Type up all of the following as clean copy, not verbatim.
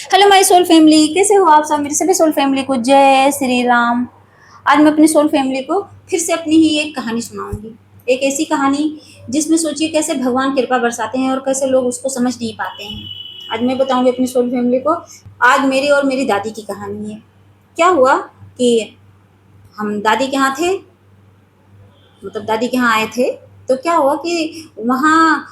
Hello my soul family, कैसे हो आप सब। मेरी सभी सोल फैमिली को जय श्री राम। आज मैं अपनी सोल फैमिली को फिर से अपनी ही एक कहानी सुनाऊंगी। एक ऐसी कहानी जिसमें सोचिए कैसे भगवान कृपा बरसाते हैं और कैसे लोग उसको समझ नहीं पाते हैं। आज मैं बताऊंगी अपनी सोल फैमिली को। आज मेरी और मेरी दादी की कहानी है। क्या हुआ कि हम दादी के यहाँ थे, मतलब दादी के यहाँ आए थे। तो क्या हुआ कि वहाँ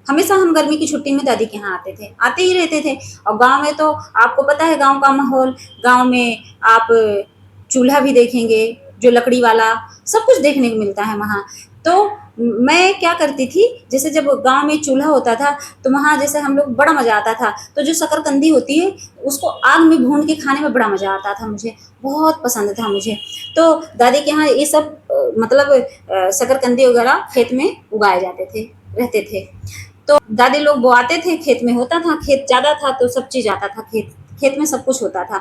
हमेशा हम गर्मी की छुट्टी में दादी के यहाँ आते थे, आते ही रहते थे। और गांव में तो आपको पता है गांव का माहौल। गांव में आप चूल्हा भी देखेंगे जो लकड़ी वाला, सब कुछ देखने को मिलता है वहाँ। तो मैं क्या करती थी, जैसे जब गांव में चूल्हा होता था तो वहाँ जैसे हम लोग बड़ा मजा आता था। तो जो शकरकंदी होती है उसको आग में भून के खाने में बड़ा मजा आता था, मुझे बहुत पसंद था मुझे। तो दादी के यहाँ ये सब मतलब शकरकंदी वगैरह खेत में उगाए जाते थे, रहते थे। तो दादी लोग बोआते थे, खेत में होता था, खेत ज्यादा था तो सब चीज आता था, खेत खेत में सब कुछ होता था,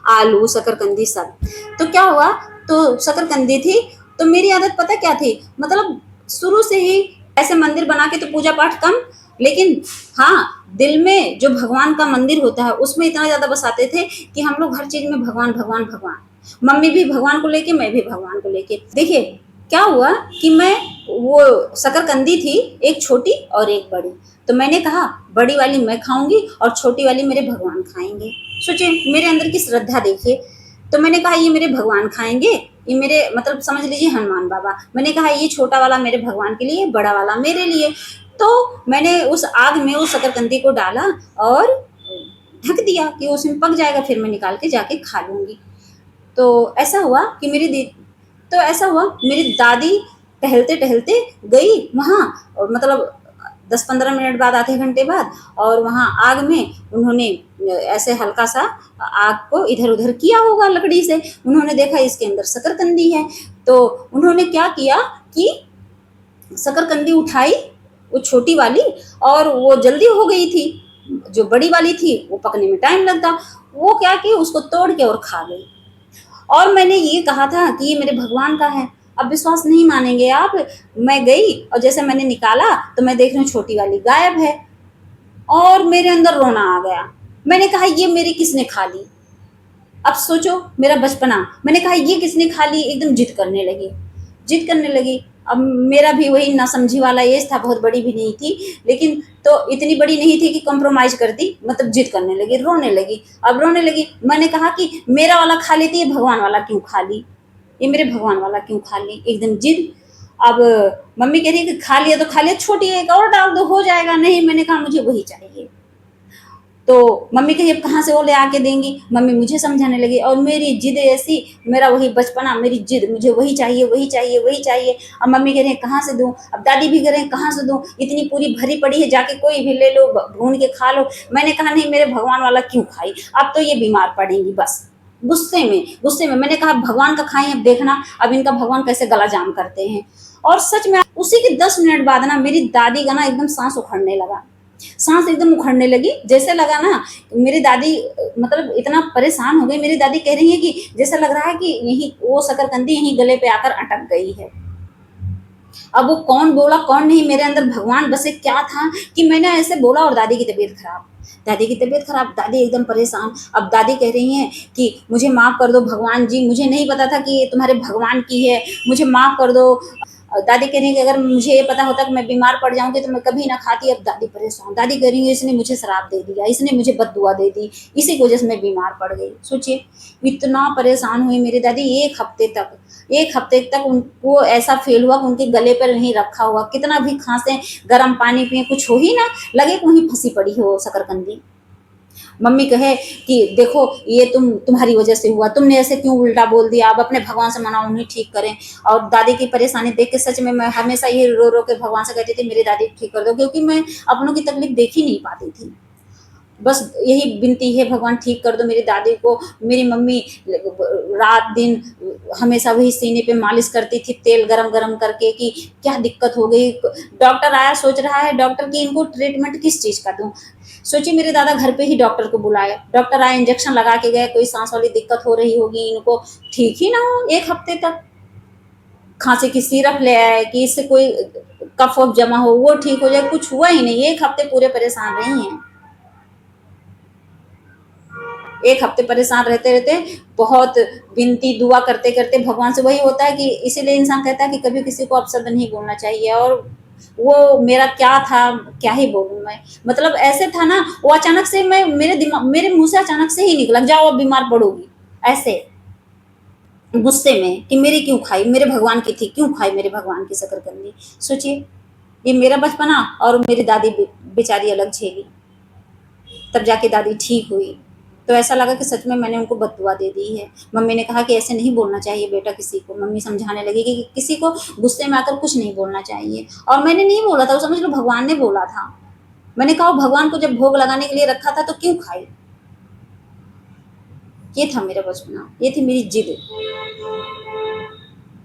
आलू शकरकंदी सब। तो क्या हुआ, तो शकरकंदी थी। तो मेरी आदत पता क्या थी, मतलब शुरू से ही ऐसे मंदिर बना के तो पूजा पाठ कम, लेकिन हाँ दिल में जो भगवान का मंदिर होता है उसमें इतना ज्यादा बसाते थे कि हम लोग हर चीज में भगवान भगवान भगवान। मम्मी भी भगवान को लेके, मैं भी भगवान को लेके। देखिए क्या हुआ कि मैं, वो शकरकंदी थी एक छोटी और एक बड़ी। तो मैंने कहा बड़ी वाली मैं खाऊंगी और छोटी वाली मेरे भगवान खाएंगे। सोचिए मेरे अंदर की श्रद्धा देखिए। तो मैंने कहा ये मेरे भगवान खाएंगे, ये मेरे मतलब समझ लीजिए हनुमान बाबा। मैंने कहा ये छोटा वाला मेरे भगवान के लिए, बड़ा वाला मेरे लिए। तो मैंने उस आग में उस शकरकंदी को डाला और ढक दिया कि उसमें पक जाएगा, फिर मैं निकाल के जाके खा लूंगी। तो ऐसा हुआ कि तो ऐसा हुआ मेरी दादी टहलते टहलते गई वहाँ, मतलब 10-15 मिनट बाद, आधे घंटे बाद। और वहाँ आग में उन्होंने ऐसे हल्का सा आग को इधर उधर किया होगा लकड़ी से। उन्होंने देखा इसके अंदर शकरकंदी है। तो उन्होंने क्या किया कि शकरकंदी उठाई, वो छोटी वाली, और वो जल्दी हो गई थी। जो बड़ी वाली थी वो पकने में टाइम लगता, वो क्या कि उसको तोड़ के और खा गई। और मैंने ये कहा था कि ये मेरे भगवान का है। अब विश्वास नहीं मानेंगे आप, मैं गई और जैसे मैंने निकाला तो मैं देख रही हूँ छोटी वाली गायब है। और मेरे अंदर रोना आ गया। मैंने कहा ये मेरी किसने खा ली। अब सोचो मेरा बचपना, मैंने कहा ये किसने खा ली, एकदम जिद करने लगी, जिद करने लगी। अब मेरा भी वही ना समझी वाला एज था, बहुत बड़ी भी नहीं थी, लेकिन तो इतनी बड़ी नहीं थी कि कॉम्प्रोमाइज कर दी, मतलब जिद करने लगी, रोने लगी। अब रोने लगी, मैंने कहा कि मेरा वाला खा लेती है, भगवान वाला क्यों खा ली, ये मेरे भगवान वाला क्यों खा ली, एकदम जिद। अब मम्मी कह रही है कि खा लिया तो खा लिया, छोटी एक और डाल दो हो जाएगा। नहीं, मैंने कहा मुझे वही चाहिए। तो मम्मी कही अब कहाँ से वो ले आके देंगी। मम्मी मुझे समझाने लगी और मेरी जिद ऐसी, मेरा वही बचपना, मेरी जिद, मुझे वही चाहिए वही चाहिए वही चाहिए। अब मम्मी कह रहे हैं कहाँ से दूँ, अब दादी भी कह रहे हैं कहाँ से दूँ, इतनी पूरी भरी पड़ी है, जाके कोई भी ले लो, भून के खा लो। मैंने कहा नहीं, मेरे भगवान वाला क्यों खाई, अब तो ये बीमार पड़ेंगी बस। गुस्से में मैंने कहा भगवान का खाई, अब देखना अब इनका भगवान कैसे गला जाम करते हैं। और सच में उसी के 10 मिनट बाद ना मेरी दादी का ना एकदम सांस उखड़ने लगा, सांस एकदम उखड़ने लगी। जैसे लगा ना मेरी दादी मतलब इतना परेशान हो गई। मेरी दादी कह रही है कि जैसा लग रहा है कि यही वो शकरकंदी यही गले पे आकर अटक गई है। अब वो कौन बोला कौन नहीं, मेरे अंदर भगवान बसे क्या था कि मैंने ऐसे बोला। और दादी की तबीयत खराब, दादी की तबीयत खराब, दादी एकदम परेशान। अब दादी कह रही हैं कि मुझे माफ कर दो भगवान जी, मुझे नहीं पता था कि ये तुम्हारे भगवान की है, मुझे माफ कर दो। दादी कह रही है कि अगर मुझे ये पता होता कि मैं बीमार पड़ जाऊंगी तो मैं कभी ना खाती। अब दादी परेशान, दादी कह रही है इसने मुझे शराब दे दिया, इसने मुझे बददुआ दे दी, इसी की वजह से मैं बीमार पड़ गई। सोचिए इतना परेशान हुई मेरी दादी। एक हफ्ते तक उनको ऐसा फील हुआ कि उनके गले पर नहीं रखा हुआ, कितना भी खांसे, गर्म पानी पिए, कुछ हो ही ना लगे कि वहीं फंसी पड़ी हो शकरकंदी। मम्मी कहे कि देखो ये तुम्हारी वजह से हुआ, तुमने ऐसे क्यों उल्टा बोल दिया, अब अपने भगवान से मनाओ उन्हें ठीक करें। और दादी की परेशानी देख के सच में मैं हमेशा ये रो रो के भगवान से कहती थी मेरी दादी ठीक कर दो, क्योंकि मैं अपनों की तकलीफ देख ही नहीं पाती थी। बस यही विनती है भगवान ठीक कर दो मेरी दादी को। मेरी मम्मी रात दिन हमेशा वही सीने पे मालिश करती थी तेल गरम गरम करके कि क्या दिक्कत हो गई। डॉक्टर आया, सोच रहा है डॉक्टर की इनको ट्रीटमेंट किस चीज का दूं। सोचिए मेरे दादा घर पे ही डॉक्टर को बुलाए, डॉक्टर आए, इंजेक्शन लगा के गए, कोई सांस वाली दिक्कत हो रही होगी इनको, ठीक ही ना हो। एक हफ्ते तक खांसी की सिरप ले आए कि इससे कोई कफ वफ जमा हो वो ठीक हो जाए, कुछ हुआ ही नहीं। एक हफ्ते पूरे परेशान रही हैं। एक हफ्ते परेशान रहते रहते बहुत विनती दुआ करते करते भगवान से वही होता है कि इसीलिए इंसान कहता है कि कभी किसी को अपशब्द नहीं बोलना चाहिए। और वो मेरा क्या था, क्या ही बोलूं मैं, मतलब ऐसे था ना, वो अचानक से मैं मेरे मुंह से अचानक से ही निकला, जाओ अब बीमार पड़ोगी, ऐसे गुस्से में कि मेरी क्यों खाई, मेरे भगवान की थी, क्यों खाई मेरे भगवान की शकरकंदी। सोचिए, ये मेरा बचपना और मेरी दादी बेचारी अलग झेली, तब जाके दादी ठीक हुई। तो ऐसा लगा कि सच में मैंने उनको बददुआ दे दी है। मम्मी ने कहा कि ऐसे नहीं बोलना चाहिए बेटा किसी को। मम्मी समझाने लगी कि किसी को गुस्से में आकर कुछ नहीं बोलना चाहिए। और मैंने नहीं बोला था, वो समझ लो भगवान ने बोला था। मैंने कहा भगवान को जब भोग लगाने के लिए रखा था तो क्यों खाई। ये था मेरा बचपना, ये थी मेरी जिद।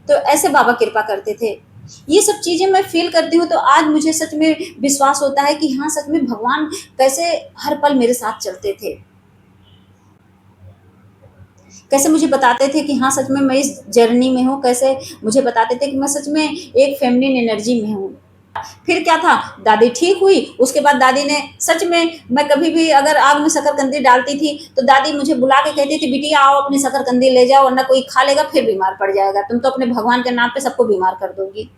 तो ऐसे बाबा कृपा करते थे। ये सब चीजें मैं फील करती हूँ तो आज मुझे सच में विश्वास होता है कि हाँ, सच में भगवान कैसे हर पल मेरे साथ चलते थे, कैसे मुझे बताते थे कि हाँ सच में मैं इस जर्नी में हूँ, कैसे मुझे बताते थे कि मैं सच में एक फेमिनिन एनर्जी में हूँ। फिर क्या था, दादी ठीक हुई, उसके बाद दादी ने सच में, मैं कभी भी अगर आग में शकरकंदी डालती थी तो दादी मुझे बुला के कहती थी बिटिया आओ अपनी शकरकंदी ले जाओ, वरना कोई खा लेगा फिर बीमार पड़ जाएगा, तुम तो अपने भगवान के नाम पे सबको बीमार कर दोगी।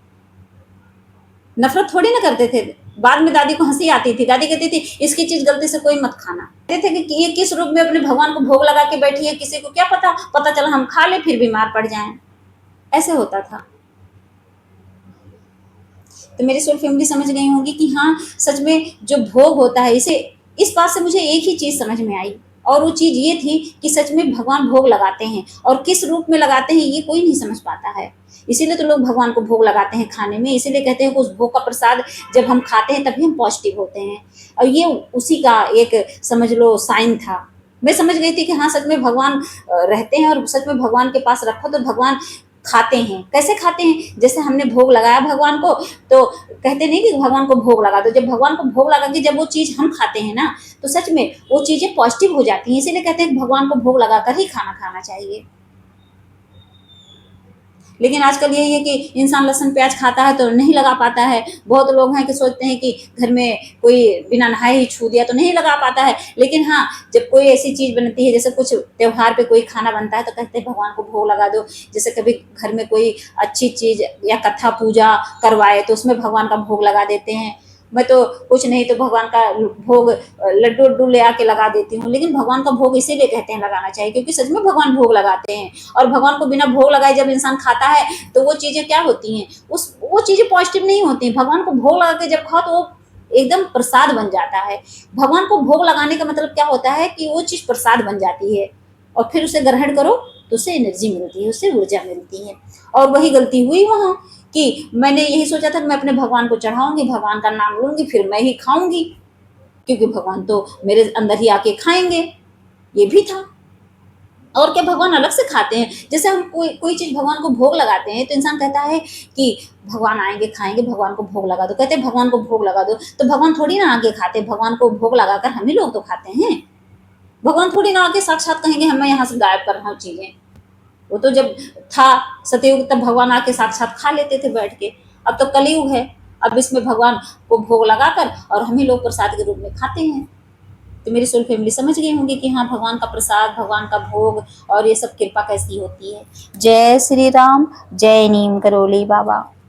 नफरत थोड़ी ना करते थे। बाद में दादी को हंसी आती थी, दादी कहती थी इसकी चीज गलती से कोई मत खाना। कहते थे कि ये किस रूप में अपने भगवान को भोग लगा के बैठी है, किसी को क्या पता, पता चला हम खा ले फिर बीमार पड़ जाएं। ऐसे होता था। तो मेरी सोल फैमिली समझ गई होंगी कि हाँ सच में जो भोग होता है, इसे इस बात से मुझे एक ही चीज समझ में आई, और वो चीज ये थी कि सच में भगवान भोग लगाते हैं, और किस रूप में लगाते हैं ये कोई नहीं समझ पाता है। इसीलिए तो लोग भगवान को भोग लगाते हैं खाने में, इसीलिए कहते हैं कि उस भोग का प्रसाद जब हम खाते हैं तभी हम पॉजिटिव होते हैं। और ये उसी का एक समझ लो साइन था। मैं समझ गई थी कि हाँ सच में भगवान रहते हैं, और सच में भगवान के पास रखो तो भगवान खाते हैं। कैसे खाते हैं, जैसे हमने भोग लगाया भगवान को, तो कहते नहीं कि भगवान को भोग लगा दो, जब भगवान को भोग लगा के जब वो चीज हम खाते हैं ना, तो सच में वो चीजें पॉजिटिव हो जाती हैं। इसीलिए कहते हैं कि भगवान को भोग लगाकर ही खाना खाना चाहिए। लेकिन आजकल यही है कि इंसान लहसुन प्याज खाता है तो नहीं लगा पाता है। बहुत लोग हैं कि सोचते हैं कि घर में कोई बिना नहाए ही छू दिया तो नहीं लगा पाता है। लेकिन हाँ, जब कोई ऐसी चीज बनती है, जैसे कुछ त्योहार पे कोई खाना बनता है तो कहते हैं भगवान को भोग लगा दो। जैसे कभी घर में कोई अच्छी चीज या कथा पूजा करवाए तो उसमें भगवान का भोग लगा देते हैं। मैं तो कुछ नहीं तो भगवान का भोग लड्डू उड्डू ले आके लगा देती हूँ। लेकिन भगवान का भोग इसीलिए कहते हैं लगाना चाहिए क्योंकि सच में भगवान भोग लगाते हैं। और भगवान को बिना भोग लगाए जब इंसान खाता है तो वो चीजें क्या होती हैं, उस वो चीजें पॉजिटिव नहीं होती। भगवान को भोग लगा के जब खाओ तो वो एकदम प्रसाद बन जाता है। भगवान को भोग लगाने का मतलब क्या होता है कि वो चीज प्रसाद बन जाती है, और फिर उसे ग्रहण करो तो उससे एनर्जी मिलती है, उससे ऊर्जा मिलती है। और वही गलती हुई वहां कि मैंने यही सोचा था कि मैं अपने भगवान को चढ़ाऊंगी, भगवान का नाम लूंगी, फिर मैं ही खाऊंगी, क्योंकि भगवान तो मेरे अंदर ही आके खाएंगे। ये भी था। और क्या, भगवान अलग से खाते हैं। जैसे हम कोई चीज भगवान को भोग लगाते हैं तो इंसान कहता है कि भगवान आएंगे खाएंगे, भगवान को भोग लगा दो, कहते हैं भगवान को भोग लगा दो, तो भगवान थोड़ी ना आगे खाते, भगवान को भोग लगाकर हम ही लोग तो खाते हैं। भगवान थोड़ी ना आके साक्षात कहेंगे हमें यहाँ से गायब कर रहा हूँ चीजें। वो तो जब था सतयुग तब भगवान आके साक्षात खा लेते थे बैठ के। अब तो कलयुग है, अब इसमें भगवान को भोग लगाकर और हम ही लोग प्रसाद के रूप में खाते हैं। तो मेरी सोल फैमिली समझ गई होंगी कि हाँ भगवान का प्रसाद, भगवान का भोग और ये सब कृपा कैसी होती है। जय श्री राम, जय नीम करोली बाबा।